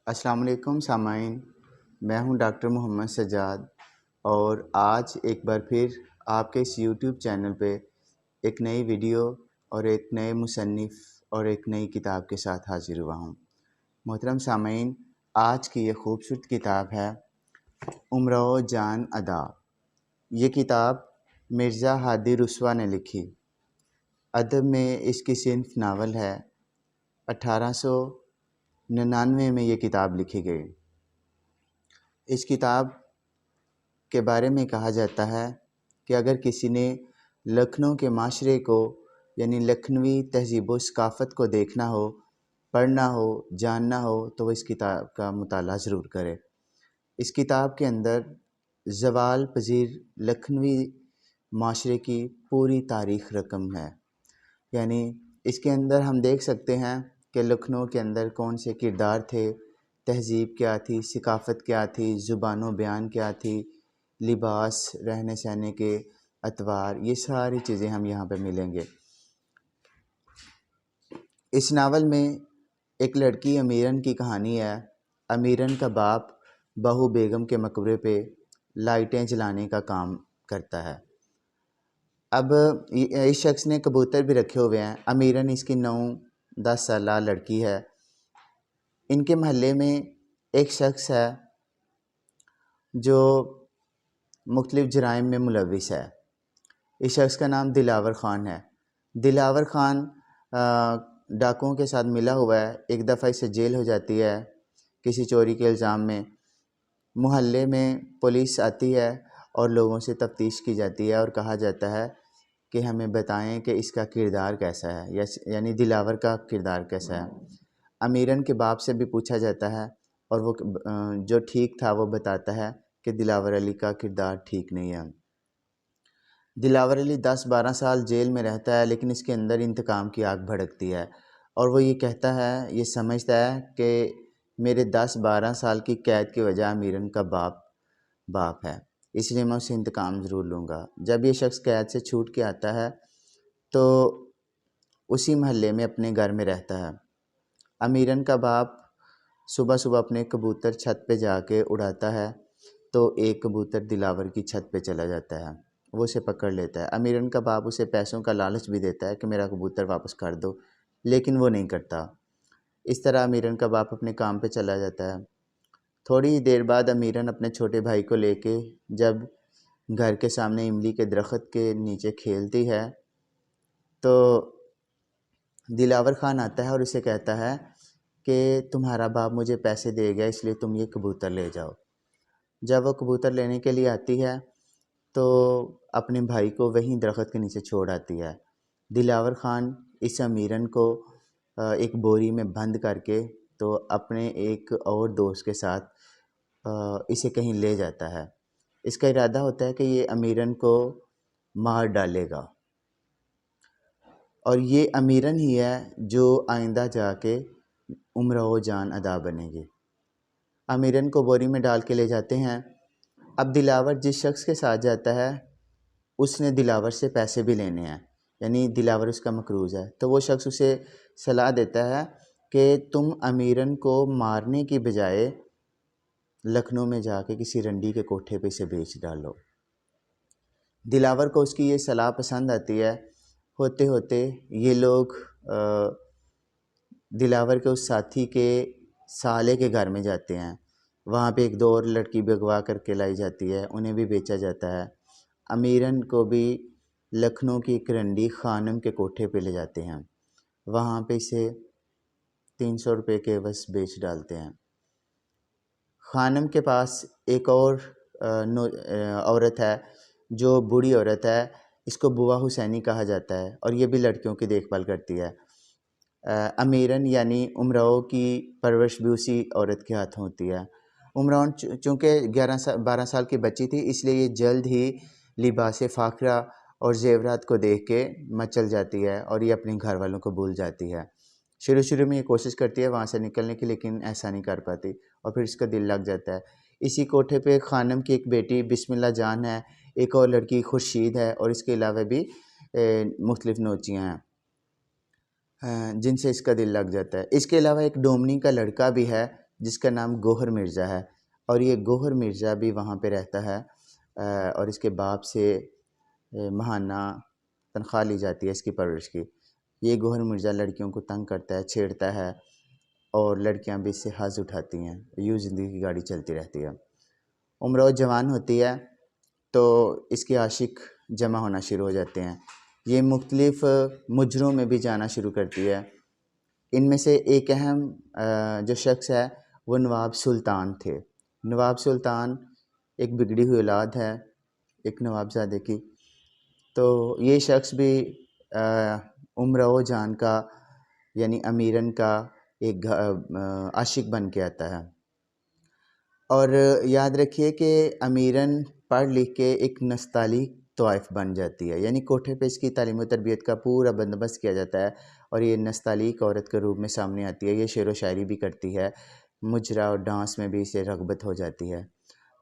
السلام علیکم سامعین، میں ہوں ڈاکٹر محمد سجاد، اور آج ایک بار پھر آپ کے اس یوٹیوب چینل پہ ایک نئی ویڈیو اور ایک نئے مصنف اور ایک نئی کتاب کے ساتھ حاضر ہوا ہوں۔ محترم سامعین، آج کی یہ خوبصورت کتاب ہے امراؤ جان ادا۔ یہ کتاب مرزا ہادی رسوا نے لکھی۔ ادب میں اس کی صنف ناول ہے۔ 1899 میں یہ کتاب لکھی گئی۔ اس کتاب کے بارے میں کہا جاتا ہے کہ اگر کسی نے لکھنؤ کے معاشرے کو یعنی لکھنوی تہذیب و ثقافت کو دیکھنا ہو، پڑھنا ہو، جاننا ہو تو وہ اس کتاب کا مطالعہ ضرور کرے۔ اس کتاب کے اندر زوال پذیر لکھنوی معاشرے کی پوری تاریخ رقم ہے۔ یعنی اس کے اندر ہم دیکھ سکتے ہیں کہ لکھنؤ کے اندر کون سے کردار تھے، تہذیب کیا تھی، ثقافت کیا تھی، زبان و بیان کیا تھی، لباس، رہنے سہنے کے اطوار، یہ ساری چیزیں ہم یہاں پہ ملیں گے۔ اس ناول میں ایک لڑکی امیرن کی کہانی ہے۔ امیرن کا باپ بہو بیگم کے مقبرے پہ لائٹیں جلانے کا کام کرتا ہے۔ اب اس شخص نے کبوتر بھی رکھے ہوئے ہیں۔ امیرن اس کی 9-10 سالہ لڑکی ہے۔ ان کے محلے میں ایک شخص ہے جو مختلف جرائم میں ملوث ہے۔ اس شخص کا نام دلاور خان ہے۔ دلاور خان ڈاکوؤں کے ساتھ ملا ہوا ہے۔ ایک دفعہ اسے جیل ہو جاتی ہے کسی چوری کے الزام میں۔ محلے میں پولیس آتی ہے اور لوگوں سے تفتیش کی جاتی ہے اور کہا جاتا ہے کہ ہمیں بتائیں کہ اس کا کردار کیسا ہے، یعنی دلاور کا کردار کیسا ہے۔ امیرن کے باپ سے بھی پوچھا جاتا ہے اور وہ جو ٹھیک تھا وہ بتاتا ہے کہ دلاور علی کا کردار ٹھیک نہیں ہے۔ دلاور علی 10-12 سال جیل میں رہتا ہے، لیکن اس کے اندر انتقام کی آگ بھڑکتی ہے اور وہ یہ کہتا ہے، یہ سمجھتا ہے کہ میرے 10-12 سال کی قید کی وجہ امیرن کا باپ ہے، اس لیے میں اسے انتقام ضرور لوں گا۔ جب یہ شخص قید سے چھوٹ کے آتا ہے تو اسی محلے میں اپنے گھر میں رہتا ہے۔ امیرن کا باپ صبح صبح اپنے کبوتر چھت پہ جا کے اڑاتا ہے تو ایک کبوتر دلاور کی چھت پہ چلا جاتا ہے، وہ اسے پکڑ لیتا ہے۔ امیرن کا باپ اسے پیسوں کا لالچ بھی دیتا ہے کہ میرا کبوتر واپس کر دو، لیکن وہ نہیں کرتا۔ اس طرح امیرن کا باپ اپنے کام پہ چلا جاتا ہے۔ تھوڑی دیر بعد امیرن اپنے چھوٹے بھائی کو لے کے جب گھر کے سامنے املی کے درخت کے نیچے کھیلتی ہے تو دلاور خان آتا ہے اور اسے کہتا ہے کہ تمہارا باپ مجھے پیسے دے گیا، اس لیے تم یہ کبوتر لے جاؤ۔ جب وہ کبوتر لینے کے لیے آتی ہے تو اپنے بھائی کو وہیں درخت کے نیچے چھوڑ آتی ہے۔ دلاور خان اس امیرن کو ایک بوری میں بند کر کے تو اپنے ایک اور دوست کے ساتھ اسے کہیں لے جاتا ہے۔ اس کا ارادہ ہوتا ہے کہ یہ امیرن کو مار ڈالے گا، اور یہ امیرن ہی ہے جو آئندہ جا کے امراؤ جان ادا بنے گی۔ امیرن کو بوری میں ڈال کے لے جاتے ہیں۔ اب دلاور جس شخص کے ساتھ جاتا ہے اس نے دلاور سے پیسے بھی لینے ہیں، یعنی دلاور اس کا مقروض ہے، تو وہ شخص اسے صلاح دیتا ہے کہ تم امیرن کو مارنے کی بجائے لکھنؤ میں جا کے کسی رنڈی کے کوٹھے پہ اسے بیچ ڈالو۔ دلاور کو اس کی یہ صلاح پسند آتی ہے۔ ہوتے ہوتے یہ لوگ دلاور کے اس ساتھی کے سالے کے گھر میں جاتے ہیں۔ وہاں پہ ایک 2 اور لڑکی بھی اغوا کر کے لائی جاتی ہے، انہیں بھی بیچا جاتا ہے۔ امیرن کو بھی لکھنؤ کی ایک رنڈی خانم کے کوٹھے پہ لے جاتے ہیں، وہاں پہ اسے 300 روپے کے عوض بیچ ڈالتے ہیں۔ خانم کے پاس ایک اور عورت ہے جو بوڑھی عورت ہے، اس کو بوا حسینی کہا جاتا ہے، اور یہ بھی لڑکیوں کی دیکھ بھال کرتی ہے۔ امیرن یعنی امراؤ کی پرورش بھی اسی عورت کے ہاتھوں ہوتی ہے۔ امراؤ چونکہ 12 سال کی بچی تھی، اس لیے یہ جلد ہی لباس فاخرہ اور زیورات کو دیکھ کے مچل جاتی ہے اور یہ اپنے گھر والوں کو بھول جاتی ہے۔ شروع میں یہ کوشش کرتی ہے وہاں سے نکلنے کی، لیکن ایسا نہیں کر پاتی اور پھر اس کا دل لگ جاتا ہے۔ اسی کوٹھے پہ خانم کی ایک بیٹی بسم اللہ جان ہے، ایک اور لڑکی خورشید ہے، اور اس کے علاوہ بھی مختلف نوچیاں ہیں جن سے اس کا دل لگ جاتا ہے۔ اس کے علاوہ ایک ڈومنی کا لڑکا بھی ہے جس کا نام گوہر مرزا ہے، اور یہ گوہر مرزا بھی وہاں پہ رہتا ہے، اور اس کے باپ سے ماہانہ تنخواہ لی جاتی ہے اس کی پرورش کی۔ یہ گوہر مرزا لڑکیوں کو تنگ کرتا ہے، چھیڑتا ہے، اور لڑکیاں بھی اس سے حظ اٹھاتی ہیں، یوں زندگی کی گاڑی چلتی رہتی ہے۔ امراؤ جوان ہوتی ہے تو اس کے عاشق جمع ہونا شروع ہو جاتے ہیں، یہ مختلف مجروں میں بھی جانا شروع کرتی ہے۔ ان میں سے ایک اہم جو شخص ہے وہ نواب سلطان تھے۔ نواب سلطان ایک بگڑی ہوئی اولاد ہے ایک نواب زادے کی، تو یہ شخص بھی امراؤ جان کا یعنی امیرن کا ایک عاشق بن کے آتا ہے۔ اور یاد رکھیے کہ امیرن پڑھ لکھ کے ایک نستعلیق طوائف بن جاتی ہے، یعنی کوٹھے پہ اس کی تعلیم و تربیت کا پورا بندوبست کیا جاتا ہے، اور یہ نستعلیق عورت کے روپ میں سامنے آتی ہے۔ یہ شعر و شاعری بھی کرتی ہے، مجرا اور ڈانس میں بھی اسے رغبت ہو جاتی ہے۔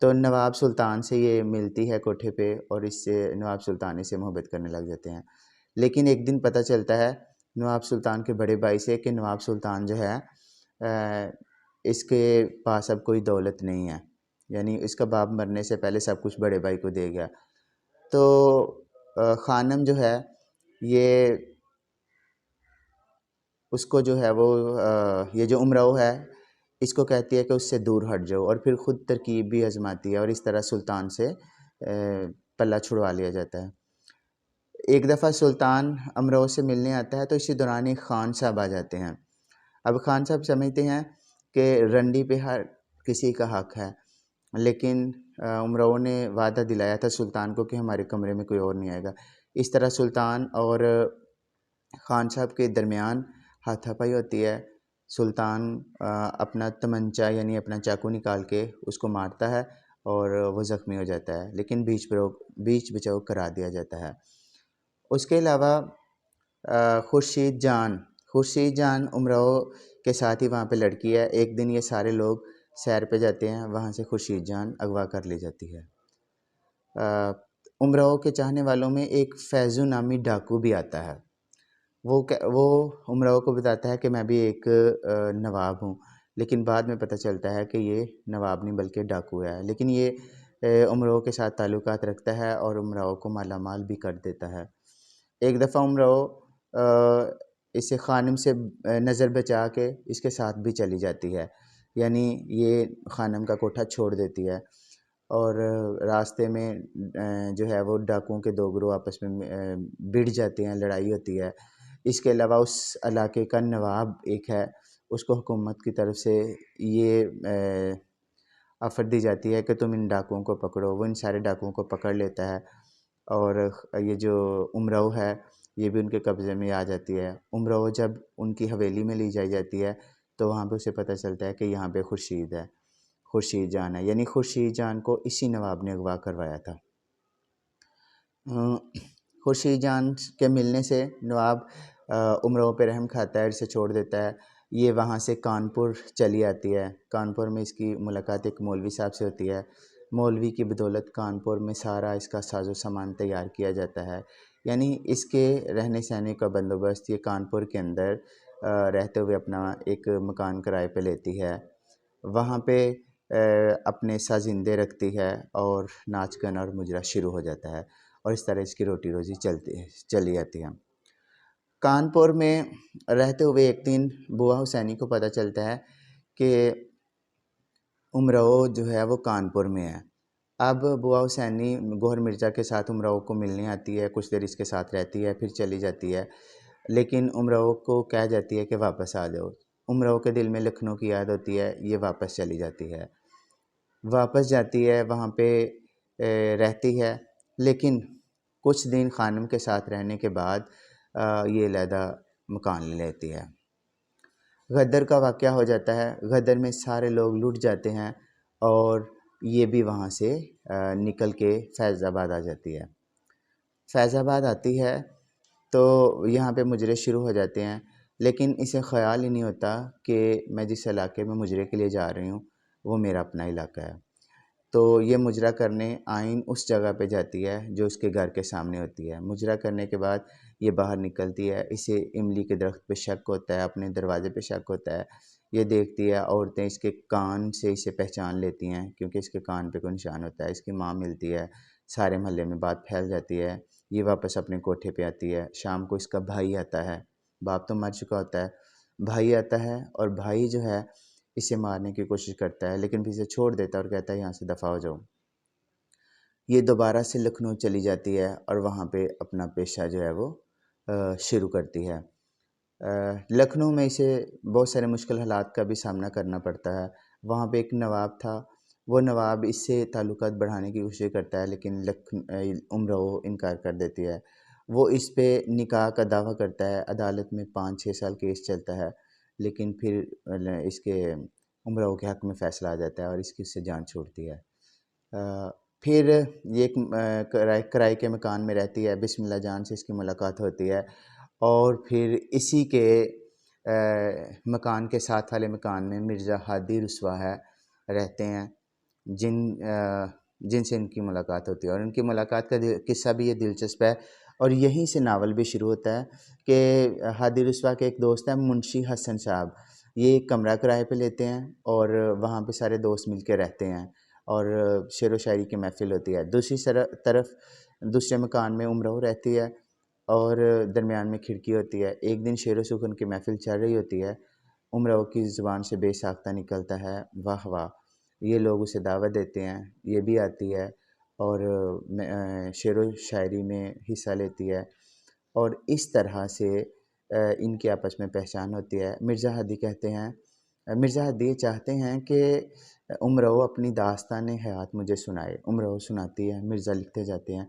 تو نواب سلطان سے یہ ملتی ہے کوٹھے پہ، اور اس سے نواب سلطان اس سے محبت کرنے لگ جاتے ہیں۔ لیکن ایک دن پتہ چلتا ہے نواب سلطان کے بڑے بھائی سے کہ نواب سلطان جو ہے اس کے پاس اب کوئی دولت نہیں ہے، یعنی اس کا باپ مرنے سے پہلے سب کچھ بڑے بھائی کو دے گیا۔ تو خانم جو ہے یہ اس کو جو ہے وہ یہ جو امراؤ ہے اس کو کہتی ہے کہ اس سے دور ہٹ جاؤ، اور پھر خود ترکیب بھی آزماتی ہے، اور اس طرح سلطان سے پلہ چھڑوا لیا جاتا ہے۔ ایک دفعہ سلطان امراؤ سے ملنے آتا ہے تو اسی دوران ایک خان صاحب آ جاتے ہیں۔ اب خان صاحب سمجھتے ہیں کہ رنڈی پہ ہر کسی کا حق ہے، لیکن امراؤ نے وعدہ دلایا تھا سلطان کو کہ ہمارے کمرے میں کوئی اور نہیں آئے گا۔ اس طرح سلطان اور خان صاحب کے درمیان ہاتھا پائی ہوتی ہے۔ سلطان اپنا تمنچہ یعنی اپنا چاقو نکال کے اس کو مارتا ہے اور وہ زخمی ہو جاتا ہے، لیکن بیچ بچاؤ کرا دیا جاتا ہے۔ اس کے علاوہ خورشید جان امراؤ کے ساتھ ہی وہاں پہ لڑکی ہے۔ ایک دن یہ سارے لوگ سیر پہ جاتے ہیں، وہاں سے خورشید جان اغوا کر لی جاتی ہے۔ امراؤ کے چاہنے والوں میں ایک فیضو نامی ڈاکو بھی آتا ہے، وہ امراؤ کو بتاتا ہے کہ میں بھی ایک نواب ہوں، لیکن بعد میں پتہ چلتا ہے کہ یہ نواب نہیں بلکہ ڈاکو ہے، لیکن یہ امراؤ کے ساتھ تعلقات رکھتا ہے اور امراؤ کو مالا مال بھی کر دیتا ہے۔ ایک دفعہ امراؤ اسے خانم سے نظر بچا کے اس کے ساتھ بھی چلی جاتی ہے، یعنی یہ خانم کا کوٹھا چھوڑ دیتی ہے، اور راستے میں جو ہے وہ ڈاکوؤں کے دو گروہ آپس میں بھڑ جاتے ہیں، لڑائی ہوتی ہے۔ اس کے علاوہ اس علاقے کا نواب ایک ہے، اس کو حکومت کی طرف سے یہ آفر دی جاتی ہے کہ تم ان ڈاکوؤں کو پکڑو۔ وہ ان سارے ڈاکوؤں کو پکڑ لیتا ہے، اور یہ جو امراؤ ہے یہ بھی ان کے قبضے میں آ جاتی ہے۔ امراؤ جب ان کی حویلی میں لی جائی جاتی ہے تو وہاں پہ اسے پتہ چلتا ہے کہ یہاں پہ خورشید جان ہے، یعنی خورشید جان کو اسی نواب نے اغوا کروایا تھا۔ خورشید جان کے ملنے سے نواب امراؤ پہ رحم کھاتا ہے، اسے چھوڑ دیتا ہے۔ یہ وہاں سے کانپور چلی آتی ہے۔ کانپور میں اس کی ملاقات ایک مولوی صاحب سے ہوتی ہے۔ مولوی کی بدولت کانپور میں سارا اس کا ساز و سامان تیار کیا جاتا ہے، یعنی اس کے رہنے سہنے کا بندوبست یہ کانپور کے اندر رہتے ہوئے اپنا ایک مکان کرائے پہ لیتی ہے، وہاں پہ اپنے سازندے رکھتی ہے، اور ناچ گانا اور مجرا شروع ہو جاتا ہے، اور اس طرح اس کی روٹی روزی چلی جاتی ہے۔ کانپور میں رہتے ہوئے ایک دن بوا حسینی کو پتہ چلتا ہے کہ امراؤ جو ہے وہ کانپور میں ہے۔ اب بوا حسینی گوہر مرزا کے ساتھ امراؤ کو ملنے آتی ہے، کچھ دیر اس کے ساتھ رہتی ہے، پھر چلی جاتی ہے، لیکن امراؤ کو کہہ جاتی ہے کہ واپس آ جاؤ۔ امراؤ کے دل میں لکھنؤ کی یاد ہوتی ہے، یہ واپس چلی جاتی ہے، واپس جاتی ہے، وہاں پہ رہتی ہے، لیکن کچھ دن خانم کے ساتھ رہنے کے بعد یہ علیحدہ مکان لے لیتی ہے۔ غدر کا واقعہ ہو جاتا ہے، غدر میں سارے لوگ لٹ جاتے ہیں، اور یہ بھی وہاں سے نکل کے فیض آباد آ جاتی ہے۔ فیض آباد آتی ہے تو یہاں پہ مجرے شروع ہو جاتے ہیں، لیکن اسے خیال ہی نہیں ہوتا کہ میں جس علاقے میں مجرے کے لیے جا رہی ہوں وہ میرا اپنا علاقہ ہے۔ تو یہ مجرا کرنے آئین اس جگہ پہ جاتی ہے جو اس کے گھر کے سامنے ہوتی ہے۔ مجرا کرنے کے بعد یہ باہر نکلتی ہے، اسے املی کے درخت پہ شک ہوتا ہے، اپنے دروازے پہ شک ہوتا ہے، یہ دیکھتی ہے، عورتیں اس کے کان سے اسے پہچان لیتی ہیں کیونکہ اس کے کان پہ کوئی نشان ہوتا ہے۔ اس کی ماں ملتی ہے، سارے محلے میں بات پھیل جاتی ہے، یہ واپس اپنے کوٹھے پہ آتی ہے۔ شام کو اس کا بھائی آتا ہے، باپ تو مر چکا ہوتا ہے، بھائی آتا ہے اور بھائی جو ہے اسے مارنے کی کوشش کرتا ہے لیکن پھر اسے چھوڑ دیتا ہے اور کہتا ہے یہاں سے دفع ہو جاؤ۔ یہ دوبارہ سے لکھنؤ چلی جاتی ہے اور وہاں پہ اپنا پیشہ جو ہے وہ شروع کرتی ہے۔ لکھنؤ میں اسے بہت سارے مشکل حالات کا بھی سامنا کرنا پڑتا ہے۔ وہاں پہ ایک نواب تھا، وہ نواب اس سے تعلقات بڑھانے کی کوشش کرتا ہے لیکن امراؤ انکار کر دیتی ہے۔ وہ اس پہ نکاح کا دعویٰ کرتا ہے، عدالت میں 5-6 سال کیس چلتا ہے لیکن پھر اس کے امراؤ کے حق میں فیصلہ آ جاتا ہے اور اس کی اس سے جان چھوڑتی ہے۔ پھر یہ ایک کرائے کے مکان میں رہتی ہے، بسم اللہ جان سے اس کی ملاقات ہوتی ہے اور پھر اسی کے مکان کے ساتھ والے مکان میں مرزا ہادی رسوا ہے رہتے ہیں جن سے ان کی ملاقات ہوتی ہے اور ان کی ملاقات کا قصہ بھی یہ دلچسپ ہے اور یہیں سے ناول بھی شروع ہوتا ہے کہ ہادی رسوا کے ایک دوست ہیں منشی حسن صاحب، یہ ایک کمرہ کرائے پہ لیتے ہیں اور وہاں پہ سارے دوست مل کے رہتے ہیں اور شعر و شاعری کی محفل ہوتی ہے۔ دوسری طرف دوسرے مکان میں امراؤ رہتی ہے اور درمیان میں کھڑکی ہوتی ہے۔ ایک دن شعر و سخن کی محفل چل رہی ہوتی ہے، امراؤ کی زبان سے بے ساختہ نکلتا ہے واہ واہ، یہ لوگ اسے دعوت دیتے ہیں، یہ بھی آتی ہے اور شعر و شاعری میں حصہ لیتی ہے اور اس طرح سے ان کے آپس میں پہچان ہوتی ہے۔ مرزا ہادی یہ چاہتے ہیں کہ امراؤ اپنی داستان حیات مجھے سنائے، امراؤ سناتی ہے، مرزا لکھتے جاتے ہیں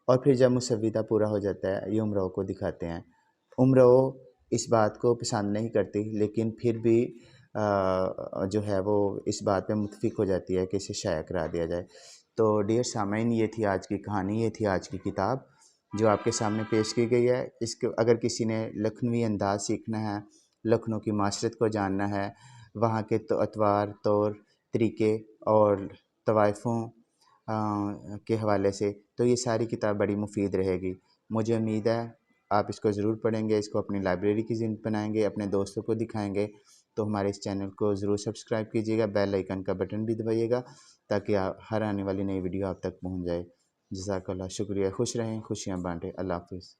اور پھر جب مسودہ پورا ہو جاتا ہے یہ امراؤ کو دکھاتے ہیں۔ امراؤ اس بات کو پسند نہیں کرتی لیکن پھر بھی جو ہے وہ اس بات پہ متفق ہو جاتی ہے کہ اسے شائع کرا دیا جائے۔ تو ڈیئر سامعین، یہ تھی آج کی کہانی، یہ تھی آج کی کتاب جو آپ کے سامنے پیش کی گئی ہے۔ اس کے اگر کسی نے لکھنوی انداز سیکھنا ہے، لکھنؤ کی معاشرت کو جاننا ہے، وہاں کے اطوار طور طریقے اور طوائفوں کے حوالے سے، تو یہ ساری کتاب بڑی مفید رہے گی۔ مجھے امید ہے آپ اس کو ضرور پڑھیں گے، اس کو اپنی لائبریری کی ضمن بنائیں گے، اپنے دوستوں کو دکھائیں گے۔ تو ہمارے اس چینل کو ضرور سبسکرائب کیجیے گا، بیل آئیکن کا بٹن بھی دبائیے گا تاکہ ہر آنے والی نئی ویڈیو آپ تک پہنچ جائے۔ جزاک اللہ، شکریہ، خوش رہیں، خوشیاں بانٹیں، اللہ حافظ۔